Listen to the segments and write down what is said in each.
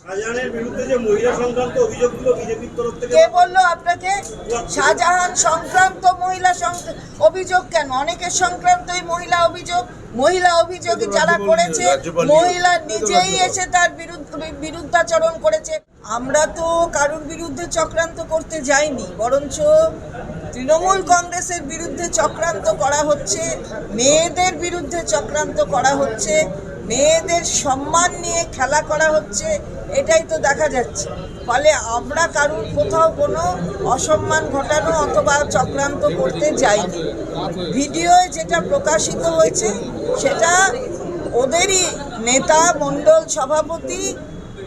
শাহজাহানের বিরুদ্ধে যে মহিলা সংক্রান্ত অভিযোগগুলো বিজেপির তরফ থেকে কে বললো আপনাকে? শাহজাহান সংক্রান্ত মহিলা অভিযোগ কেন? অনেকের সংক্রান্তই মহিলা অভিযোগ। মহিলা অভিযোগ যারা করেছে, মহিলা নিজেই এসে তার বিরুদ্ধাচরণ করেছে। আমরা তো কারোর বিরুদ্ধে চক্রান্ত করতে যাইনি, বরঞ্চ তৃণমূল কংগ্রেসের বিরুদ্ধে চক্রান্ত করা হচ্ছে, মেয়েদের বিরুদ্ধে চক্রান্ত করা হচ্ছে, মেয়েদের সম্মান নিয়ে খেলা করা হচ্ছে, এটাই তো দেখা যাচ্ছে। ফলে আমরা কারুর কোথাও কোনো অসম্মান ঘটানো অথবা চক্রান্ত করতে যাইনি। ভিডিওয় যেটা প্রকাশিত হয়েছে সেটা ওদেরই নেতা মণ্ডল সভাপতি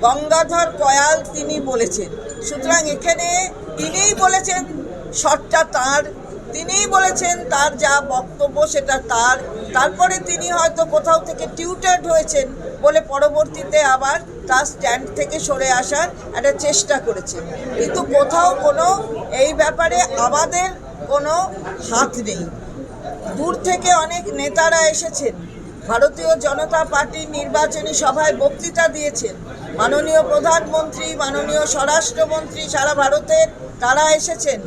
গঙ্গাধর কয়াল তিনি বলেছেন। সুতরাং এখানে তিনিই বলেছেন, শটটা তাঁর, তিনিই বলেছেন, তার যা বক্তব্য সেটা তার। তারপরে তিনি হয়তো কোথাও থেকে টিউটার্ড হয়েছেন বলে পরবর্তীতে আবার তার স্ট্যান্ড থেকে সরে আসার একটা চেষ্টা করেছেন। কিন্তু কোথাও কোনো এই ব্যাপারে আমাদের কোনো হাত নেই। দূর থেকে অনেক নেতারা এসেছেন, ভারতীয় জনতা পার্টির নির্বাচনী সভায় বক্তৃতা দিয়েছেন, মাননীয় প্রধানমন্ত্রী, মাননীয় স্বরাষ্ট্রমন্ত্রী সারা ভারতের তারা এসেছেন।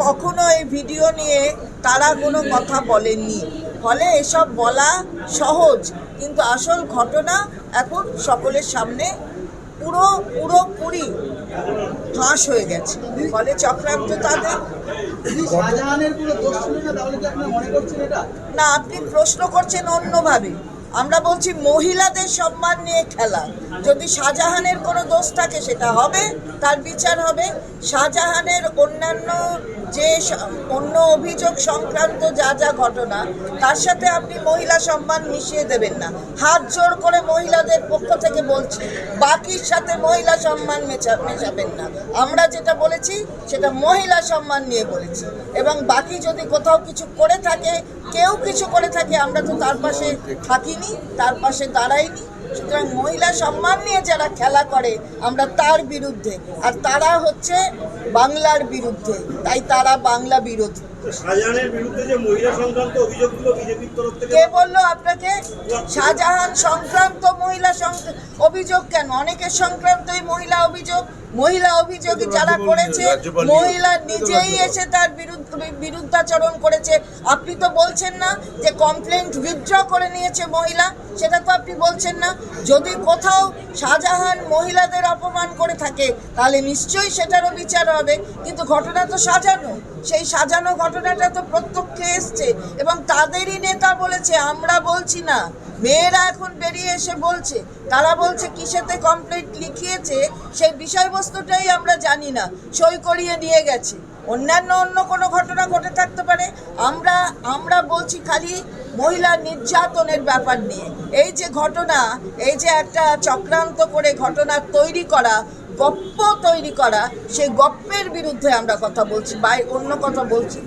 কখনো এই ভিডিও নিয়ে তারা কোনো কথা বলেননি। ফলে এসব বলা সহজ, কিন্তু আসল ঘটনা এখন সকলের সামনে পুরোপুরি ফাঁস হয়ে গেছে। ফলে চক্রান্ত তাদের না, আপনি প্রশ্ন করছেন অন্যভাবে। আমরা বলছি মহিলাদের সম্মান নিয়ে খেলা। যদি শাহজাহানের কোনো দোষ থাকে সেটা হবে, তার বিচার হবে। শাহজাহানের অন্যান্য যে অন্য অভিযোগ সংক্রান্ত যা যা ঘটনা, তার সাথে আপনি মহিলা সম্মান মিশিয়ে দেবেন না। হাত জোর করে মহিলাদের পক্ষ থেকে বলছি, বাকির সাথে মহিলা সম্মান মেশাবেন না। আমরা যেটা বলেছি সেটা মহিলা সম্মান নিয়ে বলেছি, এবং বাকি যদি কোথাও কিছু করে থাকে, কেউ কিছু করে থাকে, আমরা তো তার পাশে থাকিনি, তার পাশে দাঁড়াইনি। সুতরাং মহিলা সম্মান নিয়ে যারা খেলা করে আমরা তার বিরুদ্ধে, আর তারা হচ্ছে বাংলার বিরুদ্ধে, তাই তারা বাংলা বিরোধী। শাহজাহানের বিরুদ্ধে যে মহিলা সংক্রান্ত অভিযোগগুলো বিজেপির তরফ থেকে কে বললো আপনাকে? শাহজাহান সংক্রান্ত মহিলা অভিযোগ কেন? অনেকের সংক্রান্তই মহিলা অভিযোগ। মহিলা অভিযোগ যারা করেছে, মহিলা নিজেই এসে তার বিরুদ্ধাচরণ করেছে। আপনি তো বলছেন না যে কমপ্লেন্ট উইথড্র করে নিয়েছে মহিলা, সেটা তো আপনি বলছেন না। যদি কোথাও শাহজাহান মহিলাদের অপমান করে থাকে তাহলে নিশ্চয়ই সেটারও বিচার হবে। কিন্তু ঘটনা তো সাজানো, সেই সাজানো ঘটনাটা তো প্রত্যক্ষে এসছে, এবং তাদেরই নেতা বলেছে, আমরা বলছি না। মেয়েরা এখন বেরিয়ে এসে বলছে, তারা বলছে কিসেতে কমপ্লেন্ট লিখিয়েছে সেই বিষয়বস্তুটাই আমরা জানি না, সই করিয়ে নিয়ে গেছে। অন্য কোনো ঘটনা ঘটে থাকতে পারে। আমরা বলছি খালি মহিলা নির্যাতনের ব্যাপার নিয়ে। এই যে ঘটনা, এই যে একটা চক্রান্ত করে ঘটনা তৈরি করা, গপ্প তৈরি করা, সেই গপ্পের বিরুদ্ধে আমরা কথা বলছি, অন্য কথা বলছি।